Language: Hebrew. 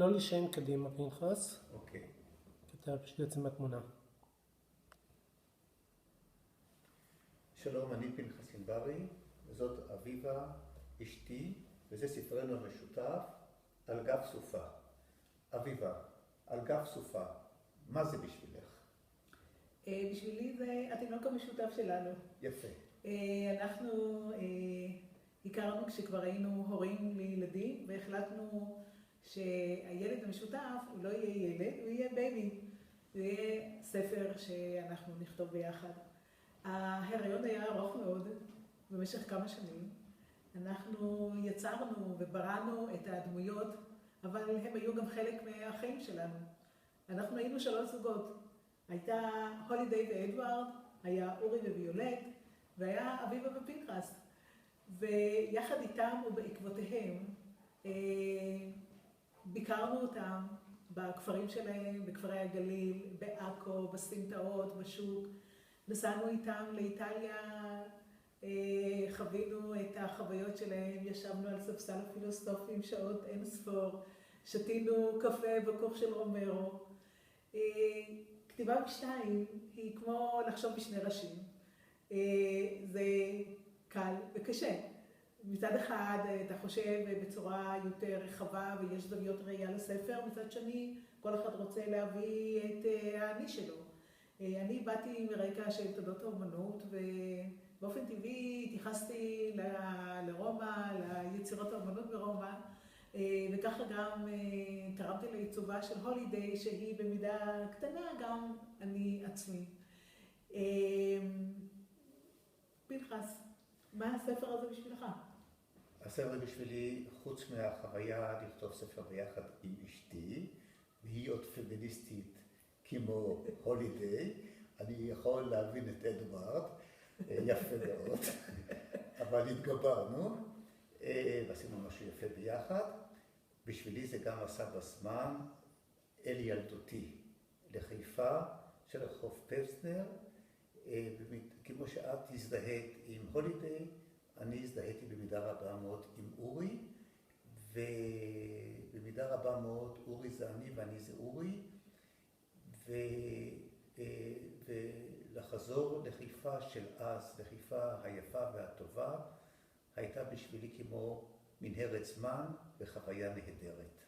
לא להישען קדימה, פנחס. אוקיי. אתה פשוט יוצא מהתמונה. שלום, אני פנחס ענברי, וזאת אביבה, אשתי, וזה ספרנו המשותף, על גב סופה. אביבה, על גב סופה, מה זה בשבילך? בשבילי זה התינוק המשותף שלנו. יפה. אנחנו הכרנו כשכבר היינו הורים לילדים, והחלטנו שהילד המשותף הוא לא יהיה ילד, הוא יהיה בייבי. זה יהיה ספר שאנחנו נכתוב ביחד. ההיריון היה ארוך מאוד במשך כמה שנים. אנחנו יצרנו ובראנו את הדמויות, אבל הם היו גם חלק מהחיים שלנו. אנחנו היינו 3 זוגות. הייתה הולידיי ואדוארד, היה אורי וויולט, והיה אביבה ופנחס. ויחד איתם ובעקבותיהם ביקרנו אותם בכפרים שלהם, בכפרי הגליל, בעכו, בסמטאות, בשוק. נסענו איתם לאיטליה, חווינו את החוויות שלהם, ישבנו על ספסל הפילוסופים שעות אין ספור, שתינו קפה בכוך של רומרו. כתיבה בשתיים היא כמו לחשוב בשני ראשים. זה קל וקשה. מצד אחד אתה חושב בצורה יותר רחבה ויש זוויות ראייה לספר, מצד שני כל אחד רוצה להביא את האני שלו. אני באתי מרקע של תולדות האומנות ובאופן טבעי התייחסתי לרומא, ליצירות האומנות ברומא, וככה גם תרמתי לעיצובה של הולידיי שהיא במידה קטנה גם אני עצמי. פנחס, מה הספר הזה בשבילך? הספר בשבילי, חוץ מהחוויה לכתוב ספר ביחד עם אשתי, והיא עוד פמיניסטית כמו הולידיי, אני יכול להבין את אדוארד, יפה מאוד, אבל התגברנו, ועשינו משהו יפה ביחד. בשבילי זה גם עשה בזמן אל ילדותי, לחיפה של רחוב פבזנר, כמו שאת הזדהית עם הולידיי, אני הזדהיתי במידה רבה מאוד עם אורי, ובמידה רבה מאוד אורי זה אני ואני זה אורי, ולחזור לחיפה של אז, לחיפה היפה והטובה, הייתה בשבילי כמו מנהרת זמן וחוויה נהדרת.